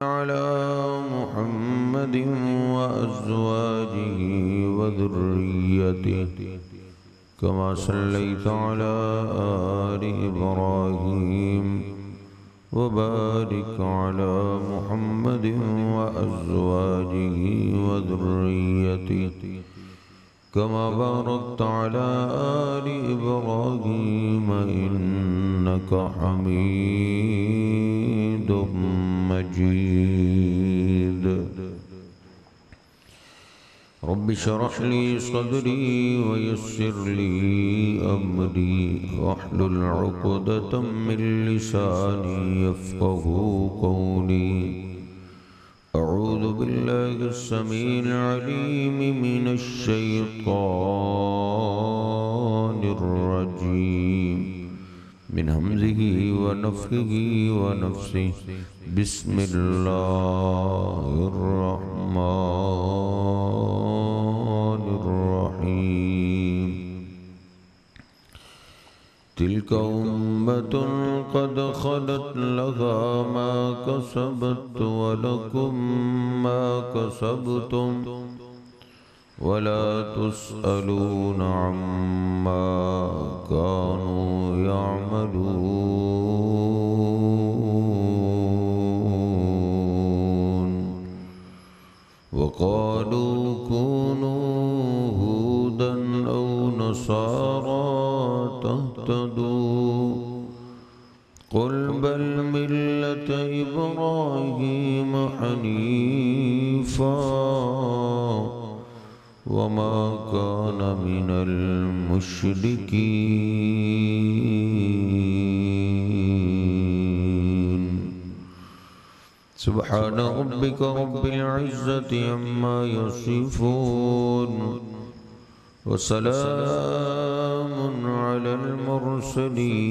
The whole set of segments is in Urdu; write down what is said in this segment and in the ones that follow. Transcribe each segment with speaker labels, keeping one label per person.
Speaker 1: على محمد وأزواجه وذريته كما صليت على آل إبراهيم وبارك على محمد وأزواجه وذريته كما باركت على آل إبراهيم إنك حميد مجيد. رب اشرح لي صدري ويسر لي أمري واحلل عقدة من لساني يفقه قولي. أعوذ بالله السميع العليم من الشيطان الرجيم من همزه ونفخه ونفسه. بسم الله الرحمن الرحيم. تلك أمة قد خلت لها ما كسبت ولكم ما كسبتم ولا تسألون عما كانوا يعملون. وقالوا كونوا هودا أو نصارى تهتدوا قل بل ملة إبراهيم حنيفا وما كان من المشركين. سبحان ربك رب العزة عما يصفون وسلام على المرسلين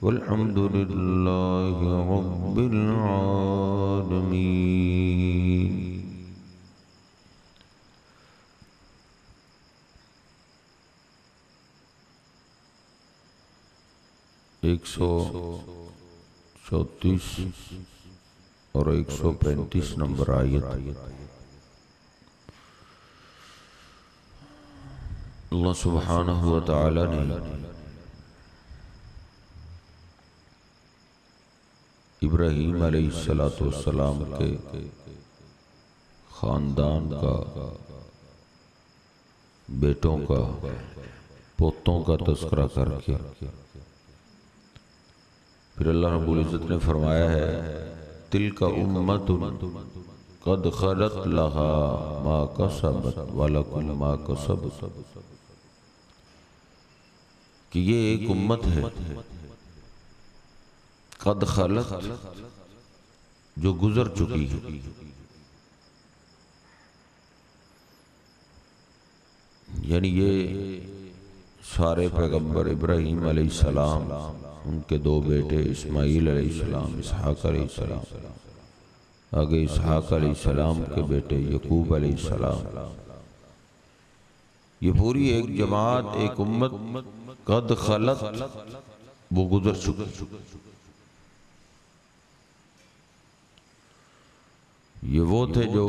Speaker 1: والحمد لله رب العالمين. ایک سو 34 اور 135 نمبر آیت. اللہ سبحانہ و تعالی نے ابراہیم علیہ السلام کے خاندان کا، بیٹوں کا، پوتوں کا تذکرہ کر کے پھر اللہ رب العزت نے فرمایا ہے تلک امت قد خلت لها ما کسبت ولکم ما کسبتم، کہ یہ ایک امت ہے قد خلت جو گزر چکی ہے. یعنی یہ سارے پیغمبر ابراہیم علیہ السلام، ان کے دو بیٹے اسماعیل علیہ السلام، اسحاق علیہ السلام، آگے اسحاق علیہ السلام کے بیٹے یعقوب علیہ السلام، یہ پوری ایک جماعت، ایک امت قد خلت، وہ گزر چکی. یہ وہ تھے جو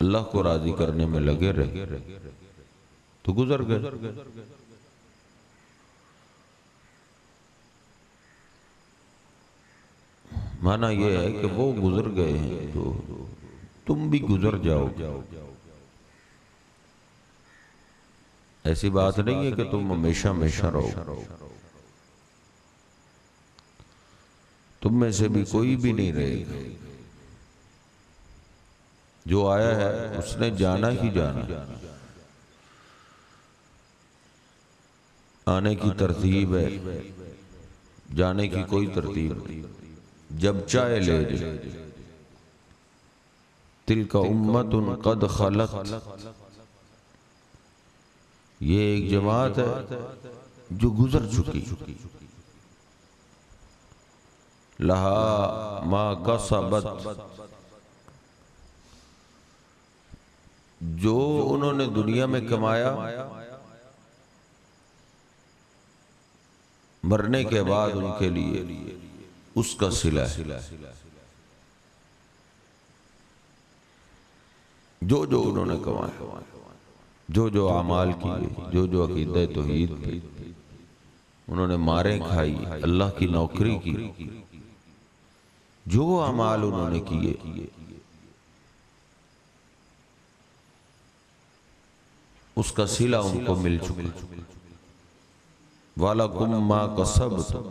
Speaker 1: اللہ کو راضی کرنے میں لگے رہے تو گزر گئے. معنی یہ ہے کہ وہ گزر گئے ہیں تو تم بھی گزر جاؤ. ایسی بات نہیں ہے کہ تم ہمیشہ ہمیشہ رہو. تم میں سے بھی کوئی بھی نہیں رہے گا. جو آیا ہے اس نے جانا ہی جانا. آنے کی ترتیب ہے، جانے کی کوئی ترتیب نہیں. جب چاہے لے جائے. تلک امت قد خلت، یہ ایک جماعت ہے جو گزر چکی. لہا ما کسبت، جو انہوں نے دنیا میں کمایا مرنے کے بعد ان کے لیے اس کا صلہ ہے۔ جو جو انہوں نے کمایا، جو جو اعمال کیے، جو جو عقیدہ توحید پہ انہوں نے ماریں کھائی، اللہ کی نوکری کی، جو اعمال انہوں نے کیے، اس کا صلہ ان کو مل چکا۔ وَلَكُمْ مَا كَسَبْتُمْ،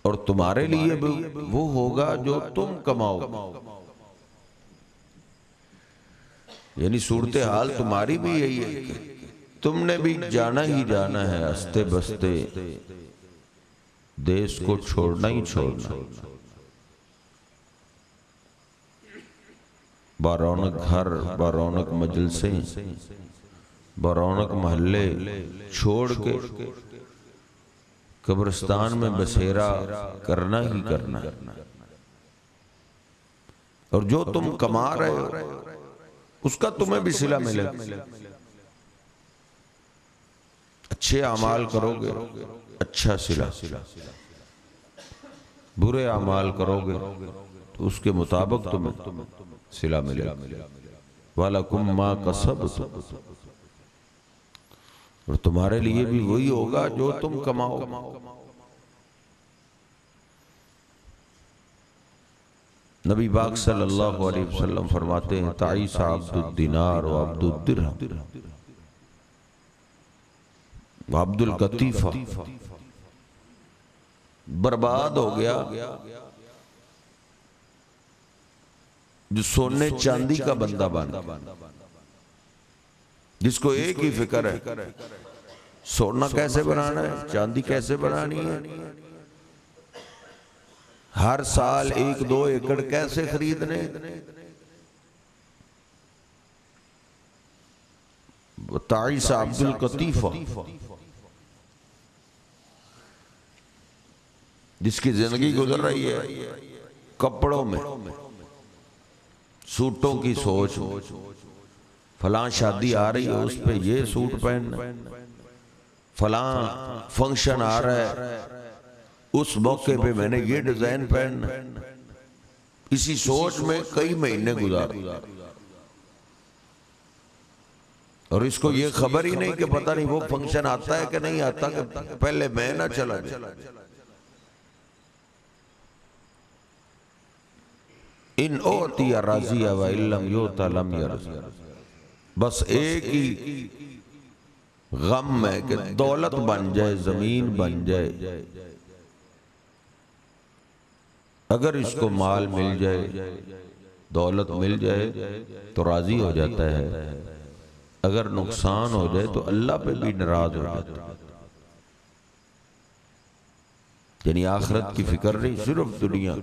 Speaker 1: اور تمہارے لیے بھی وہ ہوگا جو تم کماؤ۔ یعنی صورتحال تمہاری بھی یہی ہے کہ تم نے بھی جانا ہی جانا ہے، ہنستے بستے دیش کو چھوڑنا ہی چھوڑنا۔ بارونق گھر، بارونق مجلسیں، بارونق محلے چھوڑ کے قبرستان میں بسیرا کرنا ہی کرنا۔ اور جو تم کما رہے ہو اس کا تمہیں بھی صلہ ملے۔ اچھے اعمال کرو گے اچھا صلہ، برے اعمال کرو گے تو اس کے مطابق تمہیں صلہ ملے۔ وَلَكُمْ مَا كَسَبْتُمْ، اور تمہارے لیے بھی وہی ہوگا جو تم کماؤ۔ نبی پاک صلی اللہ علیہ وسلم فرماتے ہیں تعیس عبد الدینار و عبد الدرہم و عبد القطیفہ، برباد ہو گیا جو سونے چاندی کا بندہ بنا، جس کو ایک ہی فکر ہے سونا کیسے بنانا ہے، چاندی کیسے بنانی ہے، ہر سال 1-2 ایکڑ کیسے خریدنے۔ تعیس عبد القطیفہ، جس کی زندگی گزر رہی ہے کپڑوں میں، سوٹوں کی سوچ، فلاں شادی آ رہی ہے اس پہ یہ سوٹ پہننا، فلاں فنکشن آ رہا ہے اس موقع پہ میں نے یہ ڈیزائن پہننا، اسی سوچ میں کئی مہینے گزار، اور اس کو یہ خبر ہی نہیں کہ پتہ نہیں وہ فنکشن آتا ہے کہ نہیں آتا، کہ پہلے میں نہ چلا جائے۔ ان اوتی راضی و ان لم یوت لم یرضی، بس ایک ہی غم ہے کہ دولت بن جائے، زمین بن جائے، اگر اس کو مال مل جائے، دولت مل جائے تو راضی ہو جاتا ہے، اگر نقصان ہو جائے تو اللہ پہ بھی ناراض ہو جاتا ہے۔ یعنی آخرت کی فکر نہیں، صرف دنیا۔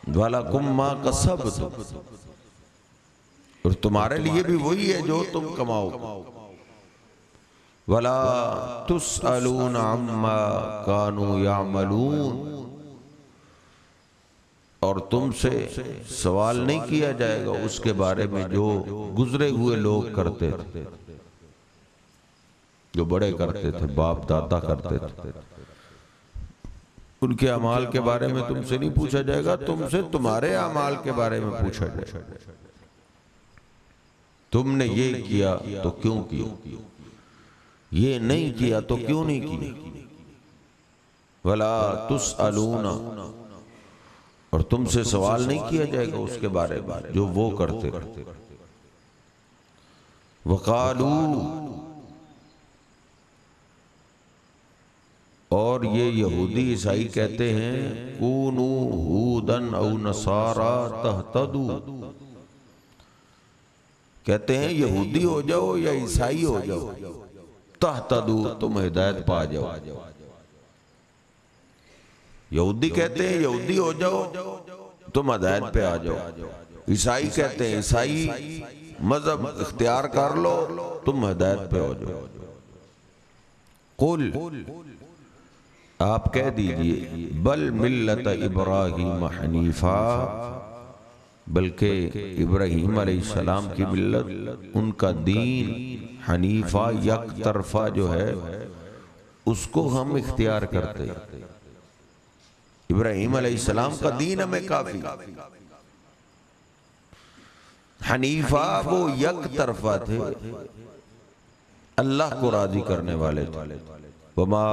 Speaker 1: وَلَكُمْ مَا كَسَبْتُمْ، اور تمہارے لیے بھی وہی ہے جو تم کماؤ۔ وَلَا تُسْأَلُونَ عَمَّا كَانُوا يَعْمَلُونَ، اور تم سے سوال نہیں کیا جائے گا اس کے بارے میں جو گزرے ہوئے لوگ کرتے تھے، جو بڑے کرتے تھے، باپ دادا کرتے تھے، ان کے اعمال کے بارے میں تم سے نہیں پوچھا جائے گا، تم سے تمہارے اعمال کے بارے میں پوچھا جائے گا۔ تم نے یہ کیا تو کیوں کیا، یہ نہیں کیا تو کیوں نہیں کیا۔ وَلَا تُسْأَلُونَ، اور تم سے سوال نہیں کیا جائے گا اس کے بارے میں جو وہ کرتے تھے۔ وَقَالُوا، اور یہ یہودی عیسائی کہتے ہیں کونوا ہودن او نصارا تہتدوا، کہتے ہیں یہودی ہو جاؤ یا عیسائی ہو جاؤ، تہتدوا، تم ہدایت پا جاؤ۔ یہودی کہتے ہیں یہودی ہو جاؤ تم ہدایت پہ آ جاؤ، عیسائی کہتے ہیں عیسائی مذہب اختیار کر لو تم ہدایت پہ ہو جاؤ۔ قل، آپ کہہ دیجئے بل ملت ابراہیم حنیفا، بلکہ ابراہیم علیہ السلام کی ملت، ان کا دین حنیفہ یک طرفہ جو ہے اس کو ہم اختیار کرتے. ابراہیم علیہ السلام کا دین ہمیں کافی. حنیفہ وہ یک طرفہ تھے، اللہ کو راضی کرنے والے تھے. وما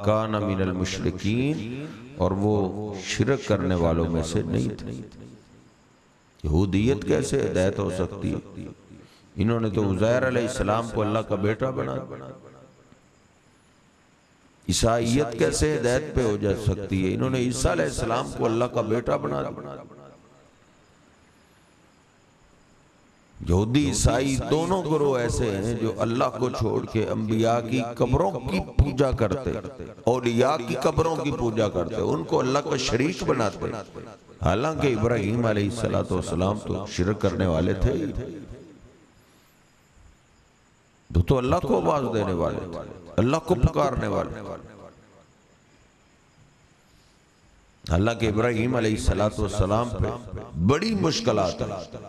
Speaker 1: کان من المشرکین، اور وہ شرک کرنے والوں میں سے نہیں تھے. یہودیت کیسے ہدایت ہو سکتی ہے؟ انہوں نے تو عزیر علیہ السلام کو اللہ کا بیٹا بنا دیا. عیسائیت کیسے ہدایت پہ ہو جا سکتی ہے؟ انہوں نے عیسیٰ علیہ السلام کو اللہ کا بیٹا بنا دیا. یہودی عیسائی دونوں گروہ ایسے ہیں جو اللہ کو چھوڑ کے انبیاء کی قبروں کی پوجا کرتے، اولیاء کی قبروں کی پوجا کرتے، ان کو اللہ کا شریک بناتے. حالانکہ ابراہیم علیہ السلام تو شرک کرنے والے تھے، تو اللہ کو آواز دینے والے تھے، اللہ کو پکارنے والے. حالانکہ ابراہیم علیہ السلام پہ بڑی مشکلات ہیں.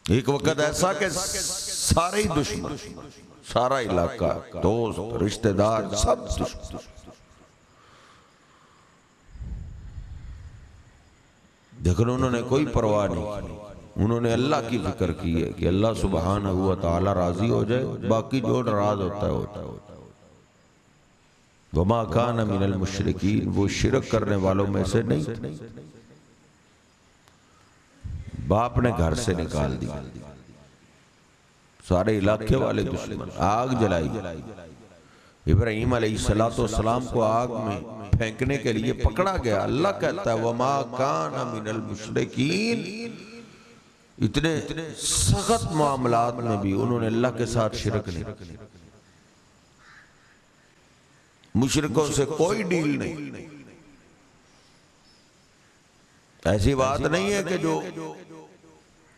Speaker 1: ایک وقت ایسا کہ سارے دشمن، سارا علاقہ، دوست، رشتہ دار، سب دشمن. لیکن انہوں نے کوئی پرواہ نہیں کی. انہوں نے اللہ کی فکر کی ہے کہ اللہ سبحانہ و تعالی راضی ہو جائے، باقی جو ناراض ہوتا ہے ہوتا ہے. وما کان من المشرکین، وہ شرک کرنے والوں میں سے نہیں تھے. باپ نے گھر سے نکال دی، سارے علاقے والے دشمن، آگ جلائی. ابراہیم علیہ السلام کو آگ میں پھینکنے کے لیے پکڑا گیا. اللہ کہتا ہے وما کان من المشرکین. اتنے سخت معاملات میں بھی انہوں نے اللہ کے ساتھ شرک نہیں. مشرکوں سے کوئی ڈیل نہیں. ایسی بات نہیں ہے کہ جو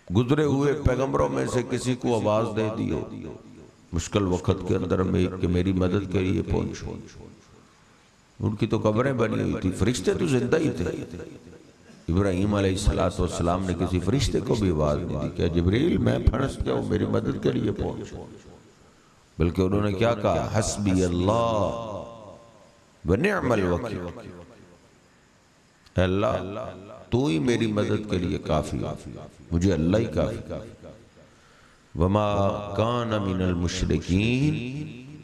Speaker 1: گزرے ہوئے پیغمبروں میں سے کسی کو آواز دے دی ہو مشکل وقت کے اندر میں کہ میری مدد کے لیے پہنچو. ان کی تو قبریں بنی ہوئی تھی، فرشتے تو زندہ ہی تھے. ابراہیم علیہ السلام نے کسی فرشتے کو بھی آواز نہیں دی کہ جبریل میں پھنس گیا ہوں، میری مدد کے لیے پہنچو. بلکہ انہوں نے کیا کہا؟ حسبی اللہ ونعم الوکیل. اللہ تو ہی میری مدد کے لیے کافی، مجھے اللہ ہی کافی. وما کان من المشرکین.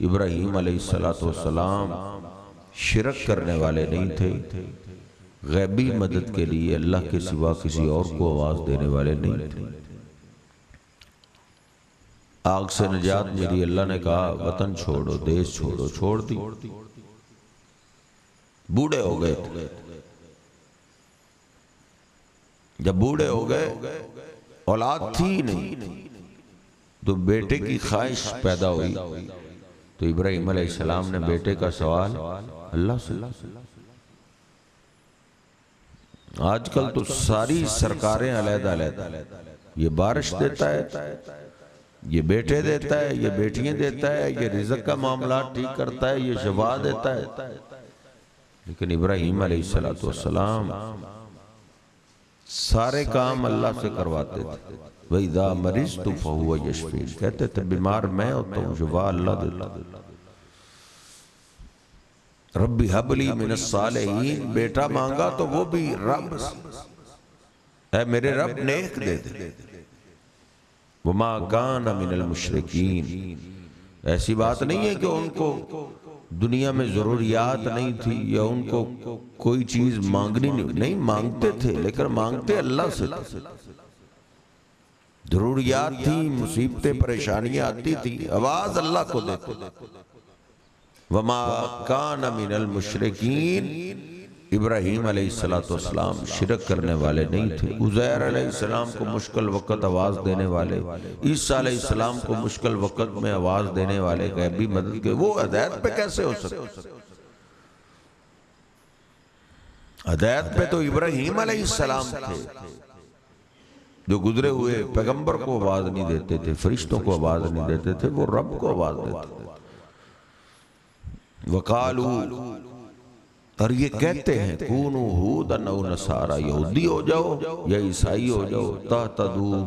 Speaker 1: ابراہیم علیہ السلام شرک کرنے والے نہیں تھے، غیبی مدد کے لیے اللہ کے سوا کسی اور کو آواز دینے والے نہیں تھے. آگ سے نجات میری، اللہ نے کہا وطن چھوڑو، دیش چھوڑو، چھوڑ دی. بوڑھے ہو گئے تھے. جب بوڑھے ہو گئے، اولاد تھی نہیں، تو بیٹے کی خواہش پیدا ہوئی. تو ابراہیم علیہ السلام نے بیٹے کا سوال اللہ سے. آج کل تو ساری سرکاریں علیحدہ علیحدہ، یہ بارش دیتا ہے، یہ بیٹے دیتا ہے، یہ بیٹیاں دیتا ہے، یہ رزق کا معاملات ٹھیک کرتا ہے، یہ شفا دیتا ہے. لیکن ابراہیم علیہ السلام سارے کام اللہ سے کرواتے تھے. وَإِذَا مَرِضْتُ فَهُوَ يَشْفِينِ. کہتے تھے بیمار میں ہوتا ہوں، شفا اللہ دیتا. ربی حب لی من الصالحین. بیٹا مانگا تو وہ بھی رب، اے میرے رب نیک دے دے. وما کان من المشرکین. ایسی بات نہیں ہے کہ ان کو دنیا میں ضروریات نہیں تھی یا ان کو کوئی چیز مانگنی نہیں، مانگتے تھے، لیکن مانگتے اللہ سے. ضروریات تھی، مصیبتیں پریشانیاں آتی تھی، آواز اللہ کو دیتے. وما کان من المشرکین. ابراہیم علیہ السلام شرک کرنے والے نہیں تھے. عزیر علیہ السلام کو مشکل وقت آواز دینے والے، عیسیٰ علیہ السلام کو مشکل وقت میں آواز دینے والے، غیبی مدد کے، وہ ہدایت پہ کیسے ہو سکتے؟ ہدایت پہ تو ابراہیم علیہ السلام تھے جو گزرے ہوئے پیغمبر کو آواز نہیں دیتے تھے، فرشتوں کو آواز نہیں دیتے تھے، وہ رب کو آواز دیتے تھے. وَقَالُوا. اور یہ کہتے ہیں کونو ہودن او نصارا، یہودی ہو جاؤ یا عیسائی ہو جاؤ، تہتدوا،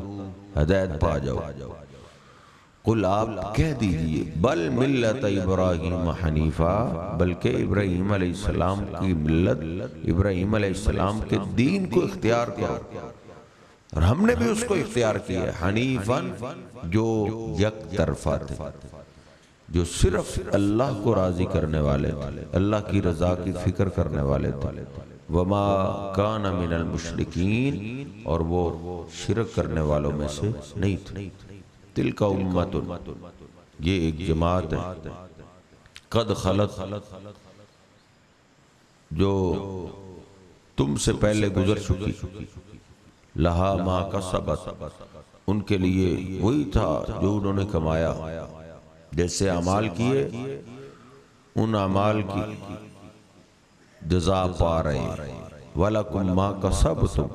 Speaker 1: ہدایت پا جاؤ. قل آپ کہہ دیجئے بل ملت ابراہیم حنیفہ، بلکہ ابراہیم علیہ السلام کی ملت، ابراہیم علیہ السلام کے دین کو اختیار کرو، اور ہم نے بھی اس کو اختیار کیا ہے، حنیفاً جو یک طرفہ تھے، جو صرف اللہ کو راضی کرنے والے تھے، اللہ کی رضا کی فکر کرنے والے تھے، وما کان من المشرکین، اور وہ شرک کرنے والوں میں سے نہیں تھے۔ تلک امت، یہ ایک جماعت ہے، قد خلت، جو تم سے پہلے گزر چکی، لہا ما کسبت، ان کے لیے وہی تھا جو انہوں نے کمایا، جیسے اعمال کیے ان اعمال کی جزا پا رہے، وَلَكُمْ مَا كَسَبْتُمْ،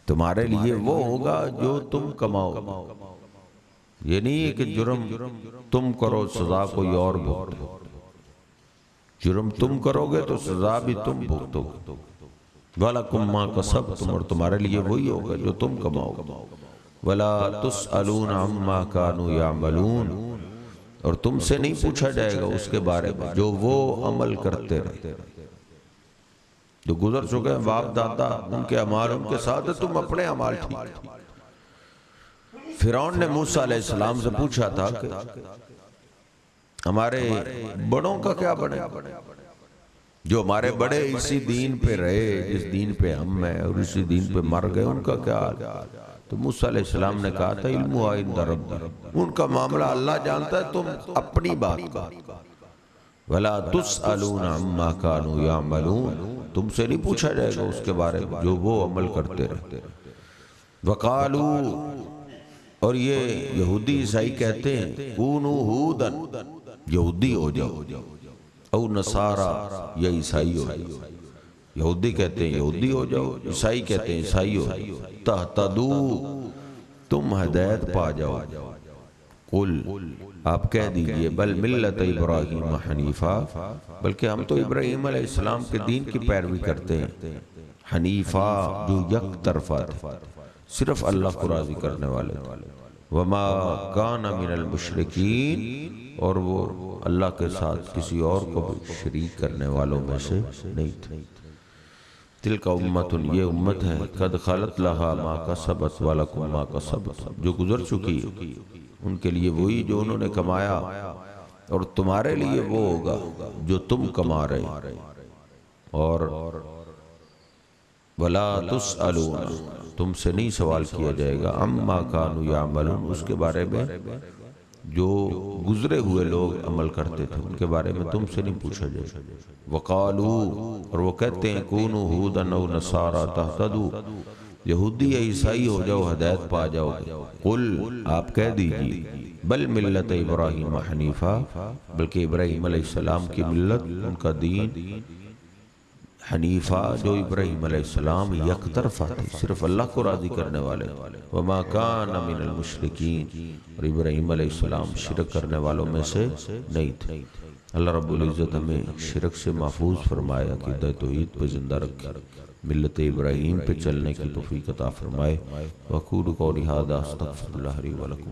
Speaker 1: تمہارے لیے وہ ہوگا جو تم کماؤ، یہ نہیں ہے کہ جرم تم کرو سزا کوئی اور بھگتو، جرم تم کرو گے تو سزا بھی تم بھگتو، وَلَكُمْ مَا كَسَبْتُمْ، اور تمہارے لیے وہی ہوگا جو تم کماؤ، وَلَا تُسْأَلُونَ عَمَّا كَانُوا يَعْمَلُونَ، اور تم سے نہیں پوچھا جائے گا اس کے بارے میں جو وہ عمل کرتے رہے، جو گزر چکے ہیں باپ دادا، ان کے اعمال ان کے ساتھ ہے، تم اپنے اعمال ٹھیک۔ فرعون نے موسیٰ علیہ السلام سے پوچھا تھا کہ ہمارے بڑوں کا کیا بنے، جو ہمارے بڑے اسی دین پہ رہے جس دین پہ ہم ہیں اور اسی دین پہ مر گئے، ان کا کیا حال؟ تو موسیٰ علیہ السلام نے کہا تھا علمُ عند ربی، ان کا معاملہ اللہ جانتا ہے، تم اپنی بات کا، وَلَا تُسْأَلُونَ عَمَّا كَانُوا يَعْمَلُونَ، تم سے نہیں پوچھا جائے گا اس کے بارے میں جو وہ عمل کرتے رہتے۔ وَقَالُوا، اور یہ یہودی عیسائی کہتے ہیں، کونوا ہودن، یہودی ہو جاؤ، او نصارا، یا عیسائی ہو جاؤ، یہودی کہتے ہیں یہودی ہو جاؤ، عیسائی کہتے ہیں عیسائی ہو جاؤ، تہتدوا، تم ہدایت پا جاؤ۔ قل، آپ کہہ دیجئے بل ملت ابراہیم حنیفہ، بلکہ ہم تو ابراہیم علیہ السلام کے دین کی پیروی کرتے ہیں، حنیفہ جو یک طرفہ تھے، صرف اللہ کو راضی کرنے والے تھے، وما کان من المشرکین، اور وہ اللہ کے ساتھ کسی اور کو بھی شریک کرنے والوں میں سے نہیں تھے۔ تلک امت، یہ امت ہے، قد خلت لہا ما کسبت ولکم ما کسبتم، جو گزر چکی ہے ان کے لیے وہی جو انہوں نے کمایا، اور تمہارے لیے وہ ہوگا جو تم کما رہے، اور وَلَا تُسْأَلُونَ، تم سے نہیں سوال کیا جائے گا، عَمَّا كَانُوا يَعْمَلُونَ، اس کے بارے میں جو گزرے ہوئے لوگ عمل کرتے تھے ان کے بارے میں تم سے نہیں پوچھا جائے گا۔ وَقَالُوا، اور وہ کہتے ہیں، كُونُوا هُودًا أَوْ نَصَارَىٰ تَهْتَدُوا، یہودی یا عیسائی ہو جاؤ ہدایت پا جاؤ گے۔ قل، آپ کہہ دیجئے بل ملت ابراہیم حنیفہ، بلکہ ابراہیم علیہ السلام کی ملت، ان کا دین حنیفہ، جو ابراہیم علیہ السلام یک طرفہ تھے، صرف اللہ کو راضی کرنے والے، وما کان من المشرکین، اور ابراہیم علیہ السلام شرک کرنے والوں میں سے نہیں تھے۔ اللہ رب العزت ہمیں شرک سے محفوظ فرمائے، عقیدہ توحید پہ زندہ رکھے، ملت ابراہیم پہ چلنے کی توفیق عطا فرمائے۔ وَأَقُولُ قَوْلِي هَٰذَا أَسْتَغْفِرُ اللَّهَ لِي وَلَكُمْ